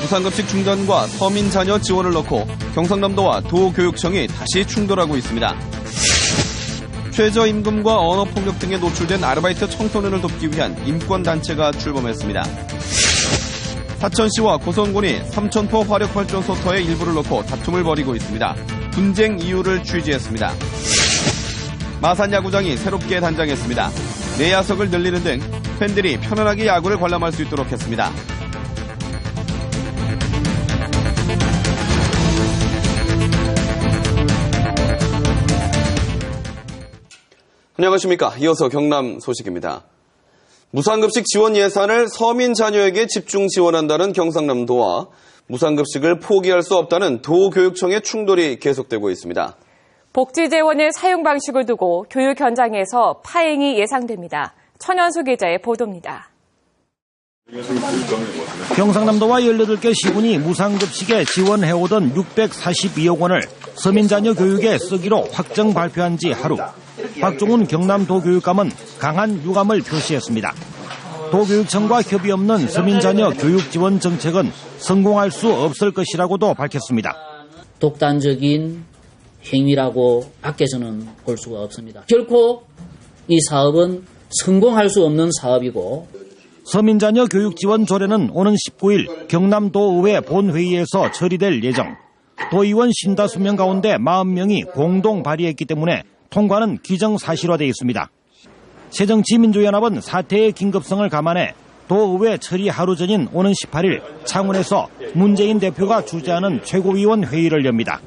무상급식 중단과 서민 자녀 지원을 넣고 경상남도와 도교육청이 다시 충돌하고 있습니다. 최저임금과 언어폭력 등에 노출된 아르바이트 청소년을 돕기 위한 인권단체가 출범했습니다. 사천시와 고성군이 삼천포 화력발전소 터의 일부를 놓고 다툼을 벌이고 있습니다. 분쟁 이유를 취재했습니다. 마산 야구장이 새롭게 단장했습니다. 내야석을 늘리는 등 팬들이 편안하게 야구를 관람할 수 있도록 했습니다. 안녕하십니까. 이어서 경남 소식입니다. 무상급식 지원 예산을 서민 자녀에게 집중 지원한다는 경상남도와 무상급식을 포기할 수 없다는 도교육청의 충돌이 계속되고 있습니다. 복지 재원의 사용 방식을 두고 교육 현장에서 파행이 예상됩니다. 천연수 기자의 보도입니다. 경상남도와 18개 시군이 무상급식에 지원해오던 642억 원을 서민자녀 교육에 쓰기로 확정 발표한 지 하루. 박종훈 경남도교육감은 강한 유감을 표시했습니다. 도교육청과 협의 없는 서민자녀 교육 지원 정책은 성공할 수 없을 것이라고도 밝혔습니다. 독단적인 행위라고 밖에 저는 볼 수가 없습니다. 결코 이 사업은 성공할 수 없는 사업이고 서민자녀 교육 지원 조례는 오는 19일 경남도의회 본회의에서 처리될 예정. 도의원 55명 가운데 40명이 공동 발의했기 때문에 통과는 기정사실화되어 있습니다. 새정치민주연합은 사태의 긴급성을 감안해 도의회 처리 하루 전인 오는 18일 창원에서 문재인 대표가 주재하는 최고위원 회의를 엽니다.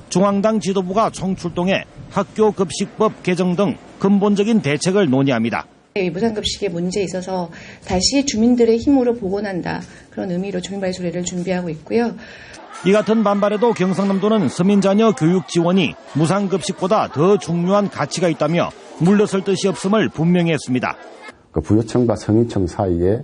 중앙당 지도부가 총출동해 학교급식법 개정 등 근본적인 대책을 논의합니다. 무상급식의 문제에 있어서 다시 주민들의 힘으로 복원한다. 그런 의미로 주민발의 조례를 준비하고 있고요. 이 같은 반발에도 경상남도는 서민자녀 교육 지원이 무상급식보다 더 중요한 가치가 있다며 물러설 뜻이 없음을 분명히 했습니다. 부여청과 서민청 사이에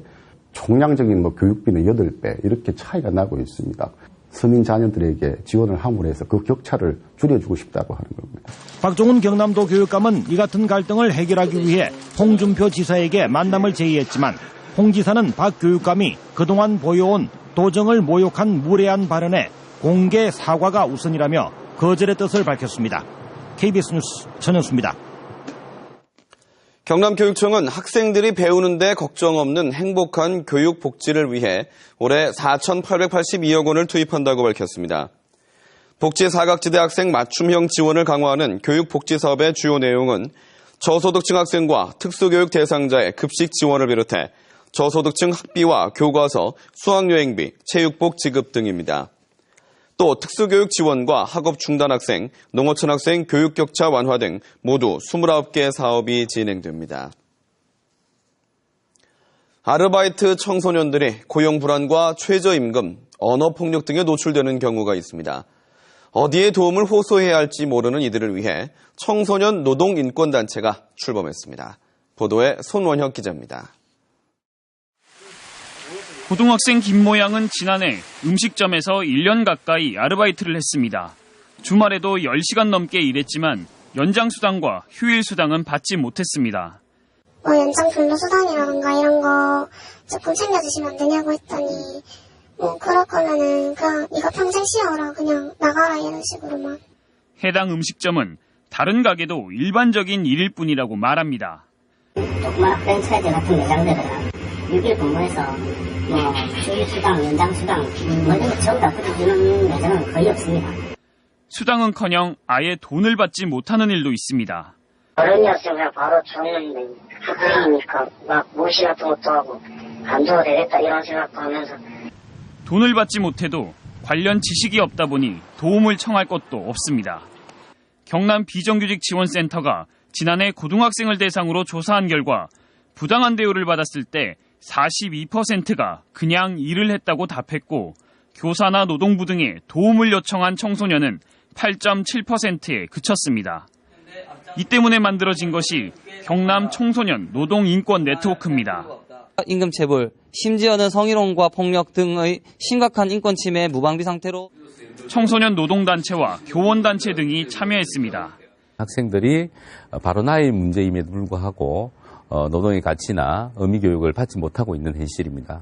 총량적인 교육비는 8배 이렇게 차이가 나고 있습니다. 서민 자녀들에게 지원을 함으로 해서 그 격차를 줄여주고 싶다고 하는 겁니다. 박종훈 경남도 교육감은 이 같은 갈등을 해결하기 위해 홍준표 지사에게 만남을 제의했지만 홍 지사는 박 교육감이 그동안 보여온 도정을 모욕한 무례한 발언에 공개 사과가 우선이라며 거절의 뜻을 밝혔습니다. KBS 뉴스 전현수입니다. 경남교육청은 학생들이 배우는데 걱정 없는 행복한 교육 복지를 위해 올해 4,882억 원을 투입한다고 밝혔습니다. 복지 사각지대 학생 맞춤형 지원을 강화하는 교육 복지 사업의 주요 내용은 저소득층 학생과 특수교육 대상자의 급식 지원을 비롯해 저소득층 학비와 교과서, 수학여행비, 체육복 지급 등입니다. 또 특수교육 지원과 학업 중단 학생, 농어촌 학생 교육 격차 완화 등 모두 29개 사업이 진행됩니다. 아르바이트 청소년들이 고용 불안과 최저임금, 언어폭력 등에 노출되는 경우가 있습니다. 어디에 도움을 호소해야 할지 모르는 이들을 위해 청소년 노동인권단체가 출범했습니다. 보도에 손원혁 기자입니다. 고등학생 김모양은 지난해 음식점에서 1년 가까이 아르바이트를 했습니다. 주말에도 10시간 넘게 일했지만 연장수당과 휴일수당은 받지 못했습니다. 연장 근로수당이라든가 이런 거 조금 챙겨주시면 안 되냐고 했더니 그럴 거면은 그냥 이거 평생 쉬어라 그냥 나가라 이런 식으로만. 해당 음식점은 다른 가게도 일반적인 일일 뿐이라고 말합니다. 조그마한 프랜차이즈 같은 매장들은 6일 근무해서 휴일수당, 연장수당 이런 거 전부 다 뿌려주는 매장은 거의 없습니다. 수당은커녕 아예 돈을 받지 못하는 일도 있습니다. 어른이었으면 그냥 바로 줬는데 학생이니까 막 모시 같은 것도 하고 안 줘도 되겠다 이런 생각도 하면서 돈을 받지 못해도 관련 지식이 없다 보니 도움을 청할 것도 없습니다. 경남 비정규직지원센터가 지난해 고등학생을 대상으로 조사한 결과 부당한 대우를 받았을 때 42%가 그냥 일을 했다고 답했고 교사나 노동부 등의 도움을 요청한 청소년은 8.7%에 그쳤습니다. 이 때문에 만들어진 것이 경남 청소년 노동인권 네트워크입니다. 임금체불, 심지어는 성희롱과 폭력 등의 심각한 인권 침해 무방비 상태로 청소년 노동단체와 교원단체 등이 참여했습니다. 학생들이 바로 나이 문제임에도 불구하고 노동의 가치나 의미 교육을 받지 못하고 있는 현실입니다.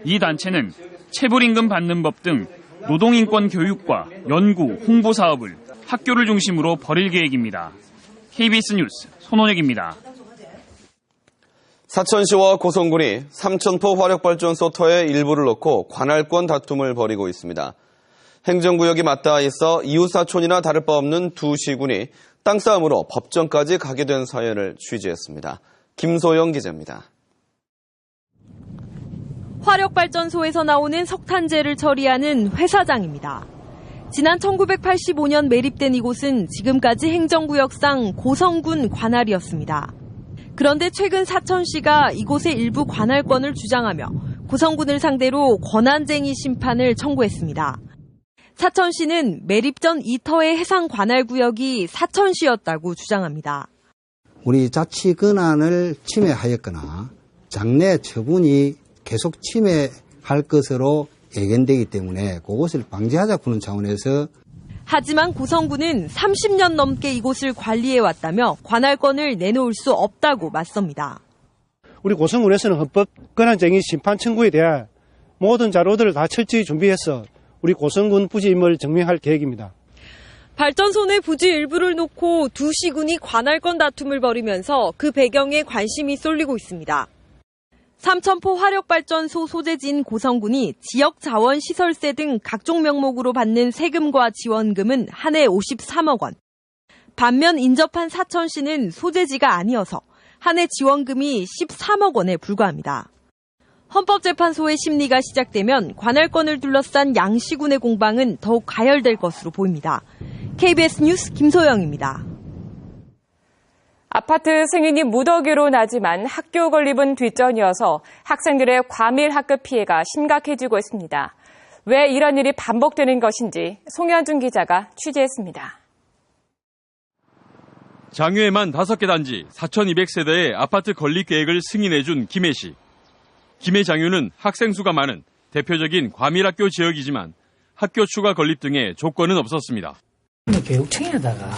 이 단체는 체불임금 받는 법 등 노동인권 교육과 연구, 홍보 사업을 학교를 중심으로 벌일 계획입니다. KBS 뉴스 손원혁입니다. 사천시와 고성군이 삼천포 화력발전소 터의 일부를 놓고 관할권 다툼을 벌이고 있습니다. 행정구역이 맞닿아 있어 이웃사촌이나 다를 바 없는 두 시군이 땅싸움으로 법정까지 가게 된 사연을 취재했습니다. 김소영 기자입니다. 화력발전소에서 나오는 석탄재를 처리하는 회사장입니다. 지난 1985년 매립된 이곳은 지금까지 행정구역상 고성군 관할이었습니다. 그런데 최근 사천시가 이곳의 일부 관할권을 주장하며 고성군을 상대로 권한쟁의 심판을 청구했습니다. 사천시는 매립 전 이 터의 해상 관할구역이 사천시였다고 주장합니다. 우리 자치 권한을 침해하였거나 장래 처분이 계속 침해할 것으로 예견되기 때문에 그것을 방지하자는 차원에서 하지만 고성군은 30년 넘게 이곳을 관리해왔다며 관할권을 내놓을 수 없다고 맞섭니다. 우리 고성군에서는 헌법 권한쟁의 심판 청구에 대한 모든 자료들을 다 철저히 준비해서 우리 고성군 부지임을 증명할 계획입니다. 발전소 내 부지 일부를 놓고 두 시군이 관할권 다툼을 벌이면서 그 배경에 관심이 쏠리고 있습니다. 삼천포 화력발전소 소재지인 고성군이 지역자원시설세 등 각종 명목으로 받는 세금과 지원금은 한 해 53억 원. 반면 인접한 사천시는 소재지가 아니어서 한 해 지원금이 13억 원에 불과합니다. 헌법재판소의 심리가 시작되면 관할권을 둘러싼 양시군의 공방은 더욱 가열될 것으로 보입니다. KBS 뉴스 김소영입니다. 아파트 승인이 무더기로 나지만 학교 건립은 뒷전이어서 학생들의 과밀 학급 피해가 심각해지고 있습니다. 왜 이런 일이 반복되는 것인지 송현준 기자가 취재했습니다. 장유에만 5개 단지 4,200세대의 아파트 건립 계획을 승인해준 김해시. 김해 장유는 학생 수가 많은 대표적인 과밀학교 지역이지만 학교 추가 건립 등의 조건은 없었습니다. 교육청에다가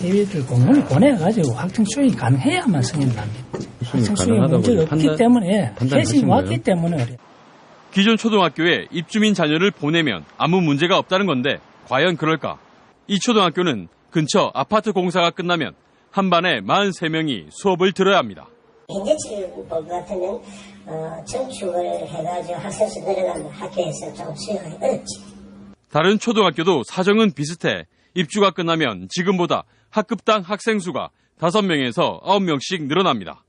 애들 공문을 보내가지고 학생 수용이 가능해야만 승인합니다. 학생 수용이 문제가 없기 때문에 대신이 왔기 때문에 그래요. 기존 초등학교에 입주민 자녀를 보내면 아무 문제가 없다는 건데 과연 그럴까? 이 초등학교는 근처 아파트 공사가 끝나면 한 반에 43명이 수업을 들어야 합니다. 현재치법 같으면 정축을 해가지고 학생 수 내려가면 학교에서 좀 수용하기 어렵지. 다른 초등학교도 사정은 비슷해 입주가 끝나면 지금보다 학급당 학생 수가 5명에서 9명씩 늘어납니다.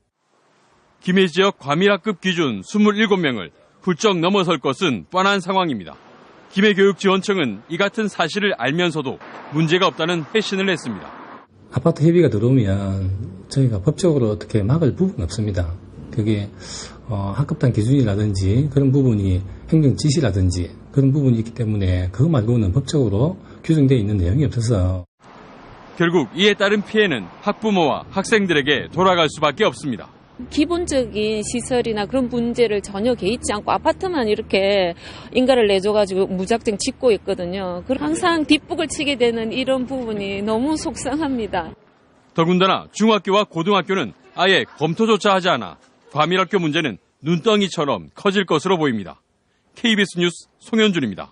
김해 지역 과밀학급 기준 27명을 훌쩍 넘어설 것은 뻔한 상황입니다. 김해교육지원청은 이 같은 사실을 알면서도 문제가 없다는 회신을 했습니다. 아파트 협의가 들어오면 저희가 법적으로 어떻게 막을 부분은 없습니다. 그게 학급당 기준이라든지 그런 부분이 행정 지시라든지 그런 부분이 있기 때문에 그거 말고는 법적으로 규정되어 있는 내용이 없어서 결국 이에 따른 피해는 학부모와 학생들에게 돌아갈 수밖에 없습니다. 기본적인 시설이나 그런 문제를 전혀 개의치 않고 아파트만 이렇게 인가를 내줘가지고 무작정 짓고 있거든요. 항상 뒷북을 치게 되는 이런 부분이 너무 속상합니다. 더군다나 중학교와 고등학교는 아예 검토조차 하지 않아 과밀학교 문제는 눈덩이처럼 커질 것으로 보입니다. KBS 뉴스 송현준입니다.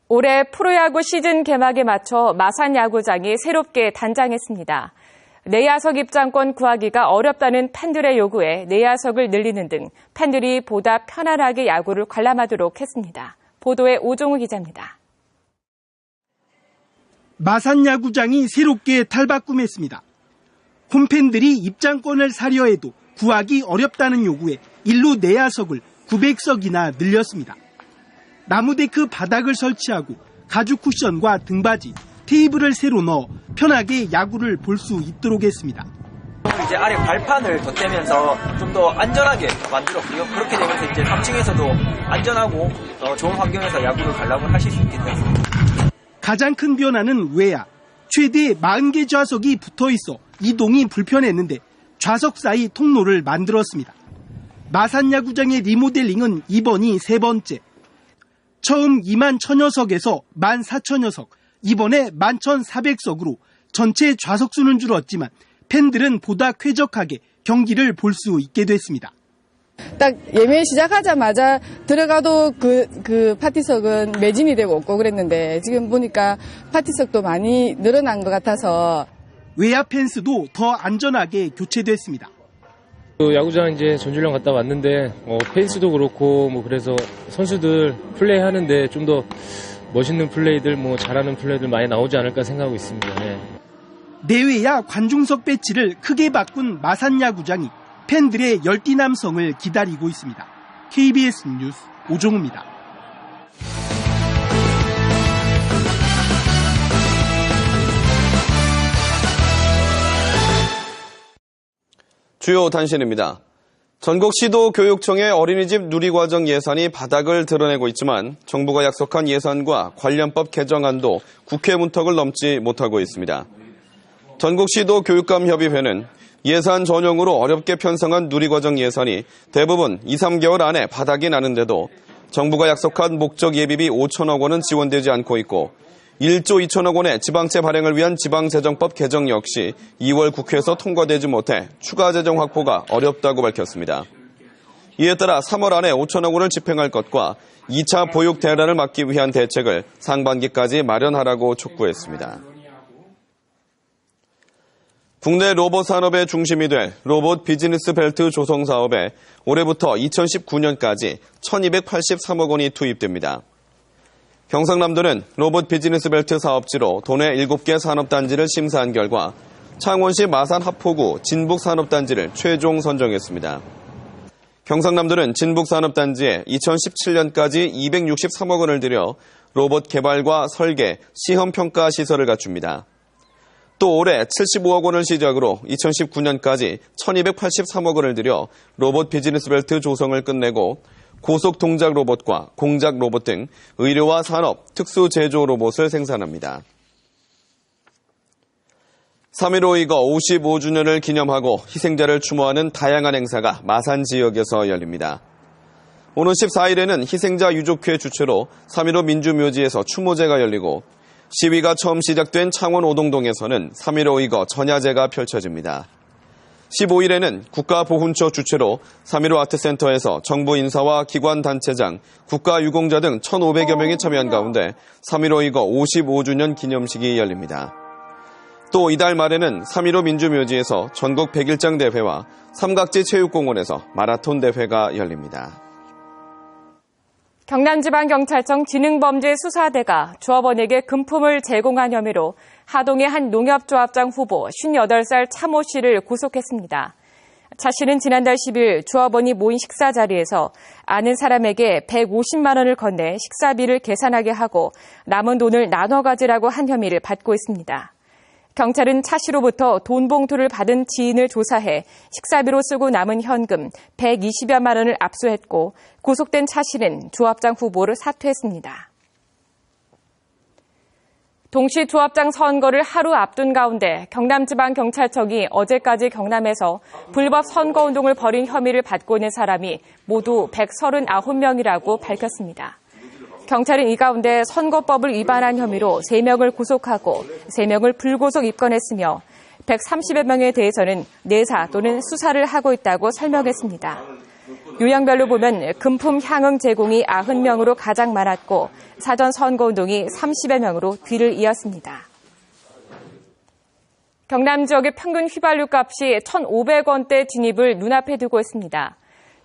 올해 프로야구 시즌 개막에 맞춰 마산 야구장이 새롭게 단장했습니다. 내야석 입장권 구하기가 어렵다는 팬들의 요구에 내야석을 늘리는 등 팬들이 보다 편안하게 야구를 관람하도록 했습니다. 보도에 오종우 기자입니다. 마산 야구장이 새롭게 탈바꿈했습니다. 홈팬들이 입장권을 사려 해도 구하기 어렵다는 요구에 일루 내야석을 900석이나 늘렸습니다. 나무데크 바닥을 설치하고 가죽 쿠션과 등받이, 테이블을 새로 넣어 편하게 야구를 볼 수 있도록 했습니다. 이제 아래 발판을 덧대면서 좀 더 안전하게 만들었고요. 그렇게 되면서 이제 3층에서도 안전하고 좋은 환경에서 야구를 관람을 하실 수 있게 되었습니다. 가장 큰 변화는 외야. 최대 40개 좌석이 붙어 있어 이동이 불편했는데 좌석 사이 통로를 만들었습니다. 마산 야구장의 리모델링은 이번이 세 번째. 처음 2만 1000여석에서 14,000여석, 이번에 11,400석으로 전체 좌석수는 줄었지만 팬들은 보다 쾌적하게 경기를 볼 수 있게 됐습니다. 딱 예매 시작하자마자 들어가도 그 파티석은 매진이 되고 없고 그랬는데 지금 보니까 파티석도 많이 늘어난 것 같아서 외야 펜스도 더 안전하게 교체됐습니다. 야구장 이제 전주령 갔다 왔는데 펜스도 그렇고 그래서 선수들 플레이 하는데 좀 더 멋있는 플레이들 잘하는 플레이들 많이 나오지 않을까 생각하고 있습니다. 네. 내외야 관중석 배치를 크게 바꾼 마산 야구장이 팬들의 열띠남성을 기다리고 있습니다. KBS 뉴스 오종우입니다. 주요 단신입니다. 전국 시도교육청의 어린이집 누리과정 예산이 바닥을 드러내고 있지만 정부가 약속한 예산과 관련법 개정안도 국회 문턱을 넘지 못하고 있습니다. 전국 시도교육감협의회는 예산 전용으로 어렵게 편성한 누리과정 예산이 대부분 2, 3개월 안에 바닥이 나는데도 정부가 약속한 목적 예비비 5천억 원은 지원되지 않고 있고 1조 2천억 원의 지방채 발행을 위한 지방재정법 개정 역시 2월 국회에서 통과되지 못해 추가 재정 확보가 어렵다고 밝혔습니다. 이에 따라 3월 안에 5천억 원을 집행할 것과 2차 보육 대란을 막기 위한 대책을 상반기까지 마련하라고 촉구했습니다. 국내 로봇 산업의 중심이 될 로봇 비즈니스 벨트 조성 사업에 올해부터 2019년까지 1,283억 원이 투입됩니다. 경상남도는 로봇 비즈니스 벨트 사업지로 도내 7개 산업단지를 심사한 결과 창원시 마산 합포구 진북산업단지를 최종 선정했습니다. 경상남도는 진북산업단지에 2017년까지 263억 원을 들여 로봇 개발과 설계, 시험평가 시설을 갖춥니다. 또 올해 75억 원을 시작으로 2019년까지 1,283억 원을 들여 로봇 비즈니스 벨트 조성을 끝내고 고속 동작 로봇과 공작 로봇 등 의료와 산업, 특수 제조 로봇을 생산합니다. 3.15 55주년을 기념하고 희생자를 추모하는 다양한 행사가 마산 지역에서 열립니다. 오는 14일에는 희생자 유족회 주최로 3.15 민주묘지에서 추모제가 열리고 시위가 처음 시작된 창원 오동동에서는 3.15 전야제가 펼쳐집니다. 15일에는 국가보훈처 주최로 3.15 아트센터에서 정부 인사와 기관 단체장, 국가유공자 등 1,500여 명이 참여한 가운데 3.15 55주년 기념식이 열립니다. 또 이달 말에는 3.15 민주묘지에서 전국 100일장 대회와 삼각지 체육공원에서 마라톤 대회가 열립니다. 경남지방경찰청 지능범죄수사대가 조합원에게 금품을 제공한 혐의로 하동의 한 농협조합장 후보 58살 차모 씨를 구속했습니다. 차 씨는 지난달 10일 조합원이 모인 식사 자리에서 아는 사람에게 150만 원을 건네 식사비를 계산하게 하고 남은 돈을 나눠 가지라고 한 혐의를 받고 있습니다. 경찰은 차 씨로부터 돈 봉투를 받은 지인을 조사해 식사비로 쓰고 남은 현금 120여만 원을 압수했고 구속된 차 씨는 조합장 후보를 사퇴했습니다. 동시 조합장 선거를 하루 앞둔 가운데 경남지방경찰청이 어제까지 경남에서 불법 선거운동을 벌인 혐의를 받고 있는 사람이 모두 139명이라고 밝혔습니다. 경찰은 이 가운데 선거법을 위반한 혐의로 3명을 구속하고 3명을 불구속 입건했으며 130여 명에 대해서는 내사 또는 수사를 하고 있다고 설명했습니다. 유형별로 보면 금품 향응 제공이 90명으로 가장 많았고 사전 선거운동이 30여 명으로 뒤를 이었습니다. 경남 지역의 평균 휘발유 값이 1,500원대 진입을 눈앞에 두고 있습니다.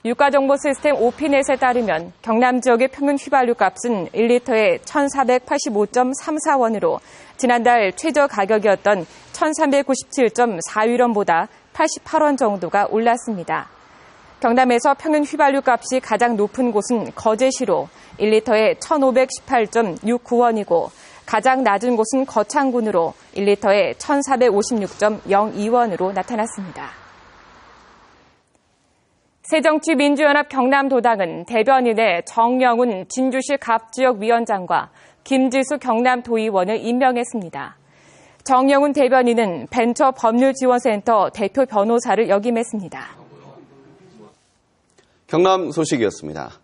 유가정보 시스템 오피넷에 따르면 경남 지역의 평균 휘발유 값은 1리터에 1,485.34원으로 지난달 최저 가격이었던 1,397.41원보다 88원 정도가 올랐습니다. 경남에서 평균 휘발유 값이 가장 높은 곳은 거제시로 1리터에 1,518.69원이고 가장 낮은 곳은 거창군으로 1리터에 1,456.02원으로 나타났습니다. 새정치민주연합 경남도당은 대변인에 정영훈 진주시 갑지역위원장과 김지수 경남도의원을 임명했습니다. 정영훈 대변인은 벤처법률지원센터 대표 변호사를 역임했습니다. 경남 소식이었습니다.